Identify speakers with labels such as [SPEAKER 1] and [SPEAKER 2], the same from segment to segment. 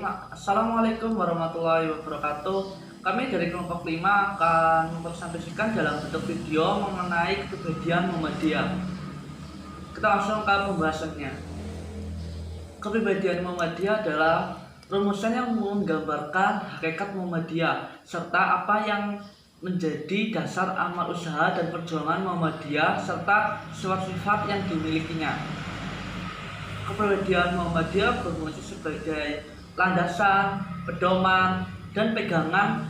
[SPEAKER 1] Assalamualaikum warahmatullahi wabarakatuh. Kami dari kelompok 5 akan mempresentasikan dalam bentuk video mengenai kepribadian Muhammadiyah. Kita langsung ke pembahasannya. Kepribadian Muhammadiyah adalah rumusan yang menggambarkan hakikat Muhammadiyah serta apa yang menjadi dasar amal usaha dan perjuangan Muhammadiyah serta sifat-sifat yang dimilikinya. Kepribadian Muhammadiyah berfungsi sebagai landasan, pedoman, dan pegangan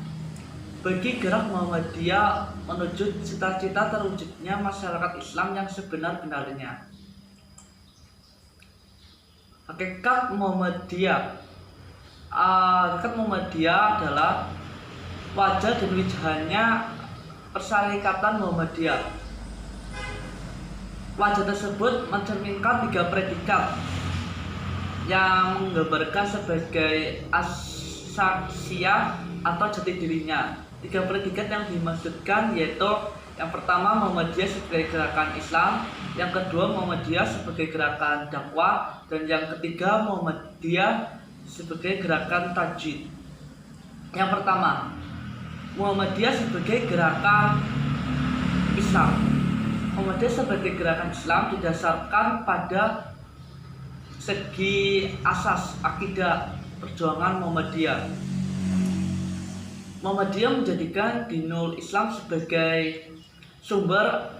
[SPEAKER 1] bagi gerak Muhammadiyah menuju cita-cita terwujudnya masyarakat Islam yang sebenar-benarnya. Hakikat Muhammadiyah adalah wajah dan wijahnya Persyarikatan Muhammadiyah. Wajah tersebut mencerminkan 3 predikat yang menggambarkan sebagai as-syakhsiyah atau jati dirinya. 3 predikat yang dimaksudkan yaitu yang pertama Muhammadiyah sebagai gerakan Islam, yang kedua Muhammadiyah sebagai gerakan dakwah, dan yang ketiga Muhammadiyah sebagai gerakan tajdid. Yang pertama, Muhammadiyah sebagai gerakan Islam. Muhammadiyah sebagai gerakan Islam didasarkan pada segi asas akidah perjuangan Muhammadiyah. Muhammadiyah menjadikan dinul Islam sebagai sumber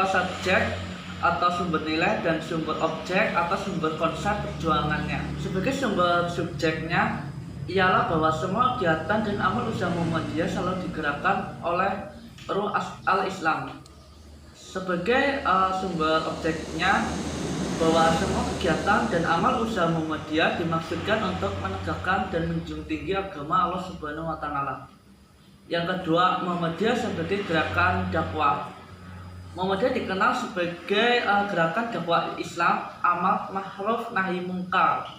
[SPEAKER 1] subjek atau sumber nilai dan sumber objek atau sumber konsep perjuangannya. Sebagai sumber subjeknya ialah bahwa semua kegiatan dan amal usaha Muhammadiyah selalu digerakkan oleh ruh al-Islam. Sebagai sumber objeknya bahwa semua kegiatan dan amal usaha Muhammadiyah dimaksudkan untuk menegakkan dan menjunjung tinggi agama Allah Subhanahu wa Ta'ala. Yang kedua, Muhammadiyah sebagai gerakan dakwah. Muhammadiyah dikenal sebagai gerakan dakwah Islam, amar ma'ruf nahi munkar.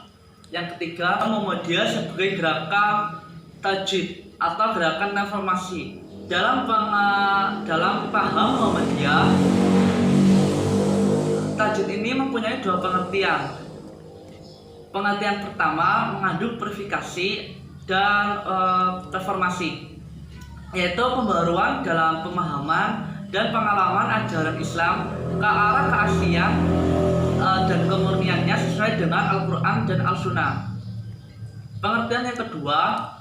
[SPEAKER 1] Yang ketiga, Muhammadiyah sebagai gerakan tajdid atau gerakan reformasi. Dalam paham Muhammadiyah, tajdid ini mempunyai 2 pengertian. Pengertian pertama mengandung purifikasi dan reformasi, yaitu pembaruan dalam pemahaman dan pengalaman ajaran Islam ke arah keaslian dan kemurniannya sesuai dengan Al-Quran dan Al-Sunnah. Pengertian yang kedua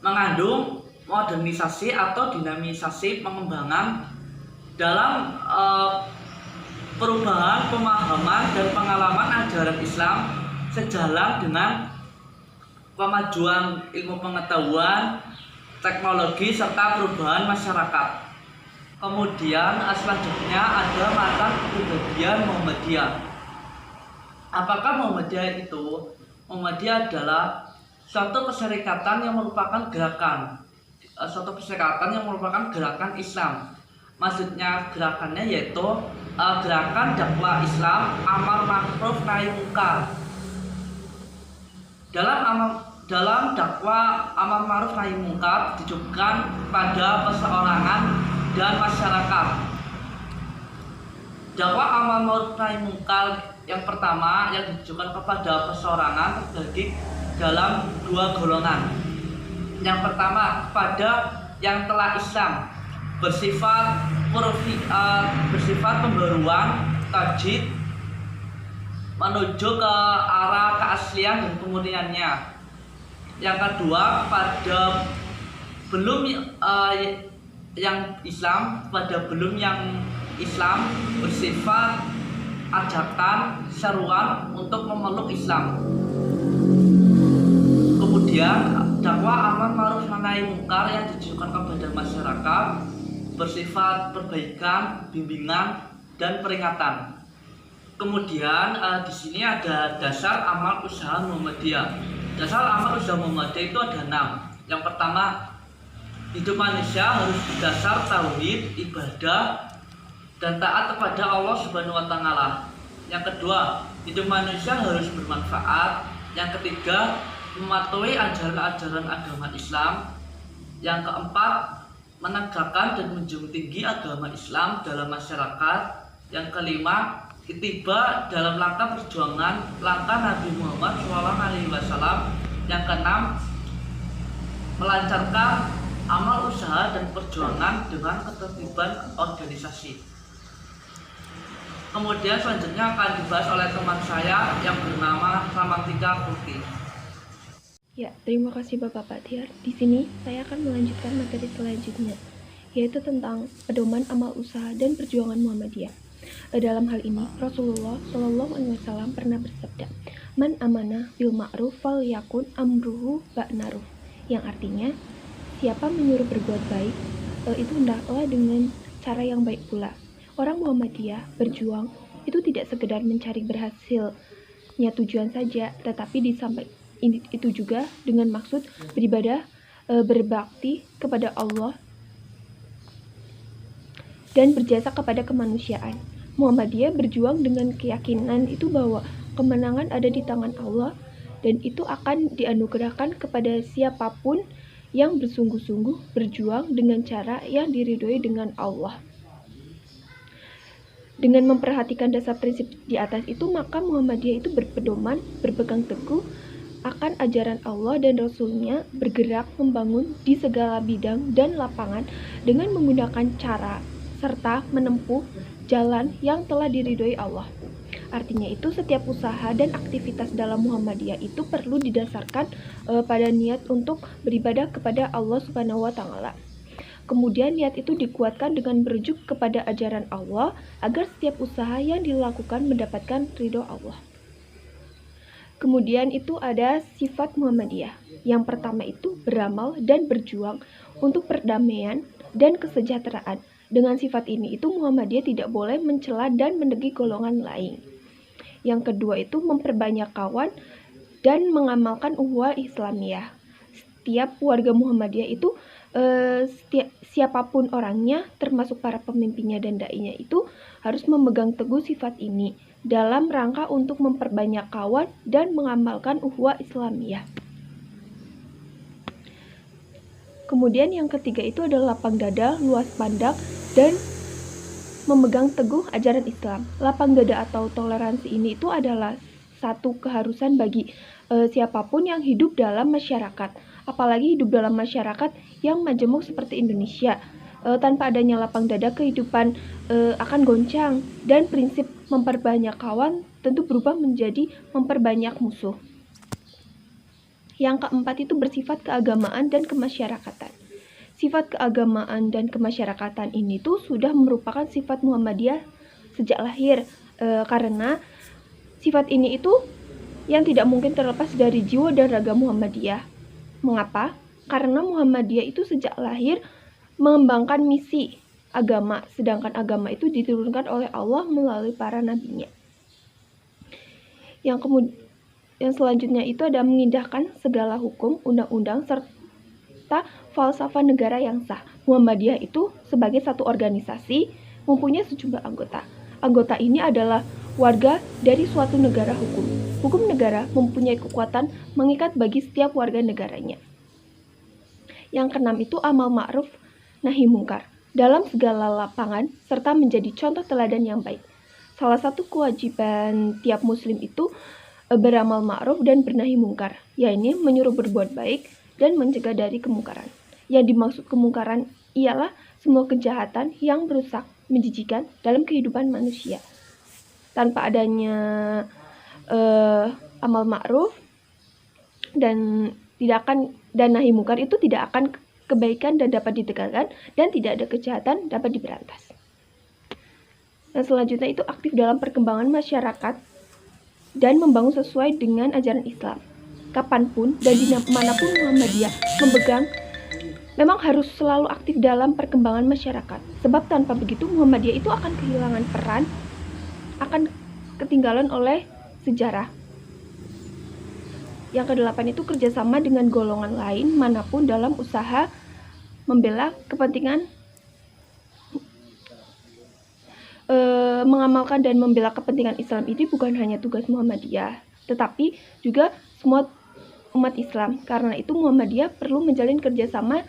[SPEAKER 1] mengandung modernisasi atau dinamisasi pengembangan dalam perubahan pemahaman dan pengalaman ajaran Islam sejalan dengan kemajuan ilmu pengetahuan, teknologi, serta perubahan masyarakat. Kemudian selanjutnya ada matan kepribadian Muhammadiyah. Apakah Muhammadiyah itu? Muhammadiyah adalah suatu perserikatan yang merupakan gerakan Islam. Maksudnya gerakannya yaitu gerakan dakwah Islam, amar ma'ruf nahi munkar. Dalam dakwah amar ma'ruf nahi munkar ditujukan pada perseorangan dan masyarakat. Dakwah amar ma'ruf nahi munkar yang pertama yang ditujukan kepada perseorangan terbagi dalam 2 golongan. Yang pertama kepada yang telah Islam, bersifat pembaruan tajdid menuju ke arah keaslian dan kemurniannya. Yang kedua pada belum yang Islam, pada belum yang Islam bersifat ajakan seruan untuk memeluk Islam. Kemudian dakwah amar ma'ruf nahi munkar yang ditujukan kepada masyarakat bersifat perbaikan, bimbingan, dan peringatan. Kemudian di sini ada dasar amal usaha Muhammadiyah. Dasar amal usaha Muhammadiyah itu ada 6. Yang pertama, hidup manusia harus berdasar tauhid, ibadah, dan taat kepada Allah Subhanahu wa Ta'ala. Yang kedua, hidup manusia harus bermanfaat. Yang ketiga, mematuhi ajaran-ajaran agama Islam. Yang keempat, menegakkan dan menjunjung tinggi agama Islam dalam masyarakat. Yang kelima, tiba dalam langkah perjuangan langkah Nabi Muhammad SAW. Yang keenam, melancarkan amal usaha dan perjuangan dengan ketertiban organisasi. Kemudian selanjutnya akan dibahas oleh teman saya yang bernama Ramatika Putih.
[SPEAKER 2] Ya, terima kasih Bapak Bahtiar. Di sini saya akan melanjutkan materi selanjutnya, yaitu tentang pedoman amal usaha dan perjuangan Muhammadiyah. Dalam hal ini, Rasulullah Shallallahu Alaihi Wasallam pernah bersabda, "Man amanah bil ma'ruf fal yakun amruhu ba'naruf," yang artinya, siapa menyuruh berbuat baik, itu hendaklah dengan cara yang baik pula. Orang Muhammadiyah berjuang itu tidak sekedar mencari berhasilnya tujuan saja, tetapi disampaikan itu juga dengan maksud beribadah, berbakti kepada Allah dan berjasa kepada kemanusiaan. Muhammadiyah berjuang dengan keyakinan itu bahwa kemenangan ada di tangan Allah dan itu akan dianugerahkan kepada siapapun yang bersungguh-sungguh berjuang dengan cara yang diridhoi dengan Allah. Dengan memperhatikan dasar prinsip di atas itu, maka Muhammadiyah itu berpedoman, berpegang teguh akan ajaran Allah dan Rasul-Nya, bergerak membangun di segala bidang dan lapangan dengan menggunakan cara serta menempuh jalan yang telah diridhoi Allah. Artinya itu setiap usaha dan aktivitas dalam Muhammadiyah itu perlu didasarkan pada niat untuk beribadah kepada Allah Subhanahu wa taala. Kemudian niat itu dikuatkan dengan merujuk kepada ajaran Allah agar setiap usaha yang dilakukan mendapatkan ridho Allah. Kemudian itu ada sifat Muhammadiyah. Yang pertama itu beramal dan berjuang untuk perdamaian dan kesejahteraan. Dengan sifat ini itu Muhammadiyah tidak boleh mencela dan mendengki golongan lain. Yang kedua itu memperbanyak kawan dan mengamalkan ukhuwah Islamiyah. Setiap warga Muhammadiyah itu siapapun orangnya, termasuk para pemimpinnya dan dai-nya itu harus memegang teguh sifat ini dalam rangka untuk memperbanyak kawan dan mengamalkan ukhuwah Islamiyah. Kemudian yang ketiga itu adalah lapang dada, luas pandang, dan memegang teguh ajaran Islam. Lapang dada atau toleransi ini itu adalah satu keharusan bagi siapapun yang hidup dalam masyarakat, apalagi hidup dalam masyarakat yang majemuk seperti Indonesia. Tanpa adanya lapang dada, kehidupan akan goncang dan prinsip memperbanyak kawan tentu berubah menjadi memperbanyak musuh. Yang keempat itu bersifat keagamaan dan kemasyarakatan. Sifat keagamaan dan kemasyarakatan ini tuh sudah merupakan sifat Muhammadiyah sejak lahir, karena sifat ini itu yang tidak mungkin terlepas dari jiwa dan raga Muhammadiyah. Mengapa? Karena Muhammadiyah itu sejak lahir mengembangkan misi agama, sedangkan agama itu diturunkan oleh Allah melalui para nabinya. Yang selanjutnya itu ada mengindahkan segala hukum, undang-undang, serta falsafah negara yang sah. Muhammadiyah itu sebagai satu organisasi mempunyai sejumlah anggota. Anggota ini adalah warga dari suatu negara hukum. Hukum negara mempunyai kekuatan mengikat bagi setiap warga negaranya. Yang keenam itu amal ma'ruf nahi mungkar dalam segala lapangan serta menjadi contoh teladan yang baik. Salah satu kewajiban tiap muslim itu beramal ma'ruf dan bernahi mungkar, yaitu menyuruh berbuat baik dan mencegah dari kemungkaran. Yang dimaksud kemungkaran ialah semua kejahatan yang merusak, menjijikan dalam kehidupan manusia. Tanpa adanya amal ma'ruf dan nahi mungkar itu tidak akan kebaikan dan dapat ditegakkan dan tidak ada kejahatan dapat diberantas. Dan selanjutnya itu aktif dalam perkembangan masyarakat dan membangun sesuai dengan ajaran Islam. Kapanpun dan dimanapun Muhammadiyah memang harus selalu aktif dalam perkembangan masyarakat. Sebab tanpa begitu Muhammadiyah itu akan kehilangan peran, akan ketinggalan oleh sejarah. Yang kedelapan itu kerjasama dengan golongan lain manapun dalam usaha membela kepentingan, mengamalkan dan membela kepentingan Islam ini bukan hanya tugas Muhammadiyah, tetapi juga semua umat Islam. Karena itu Muhammadiyah perlu menjalin kerjasama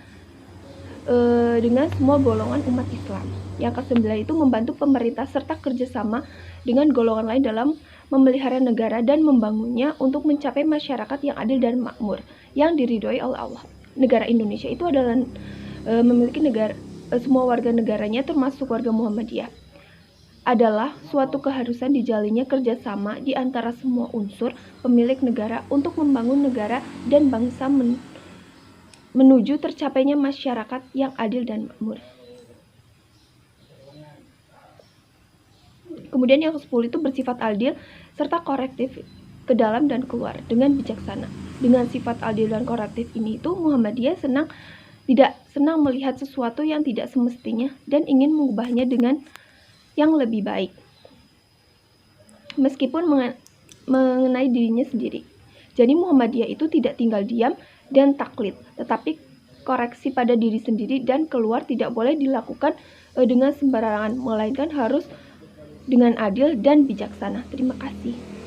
[SPEAKER 2] dengan semua golongan umat Islam. Yang ke-9 itu membantu pemerintah serta kerjasama dengan golongan lain dalam memelihara negara dan membangunnya untuk mencapai masyarakat yang adil dan makmur yang diridhoi oleh Allah. Negara Indonesia itu adalah memiliki semua warga negaranya termasuk warga Muhammadiyah. Adalah suatu keharusan dijalinnya kerjasama di antara semua unsur pemilik negara untuk membangun negara dan bangsa menuju tercapainya masyarakat yang adil dan makmur. Kemudian yang ke-10 itu bersifat adil serta korektif ke dalam dan keluar dengan bijaksana. Dengan sifat adil dan korektif ini itu Muhammadiyah tidak senang melihat sesuatu yang tidak semestinya dan ingin mengubahnya dengan yang lebih baik. Meskipun mengenai dirinya sendiri. Jadi Muhammadiyah itu tidak tinggal diam dan taklid, tetapi koreksi pada diri sendiri dan keluar tidak boleh dilakukan dengan sembarangan, melainkan harus dengan adil dan bijaksana. Terima kasih.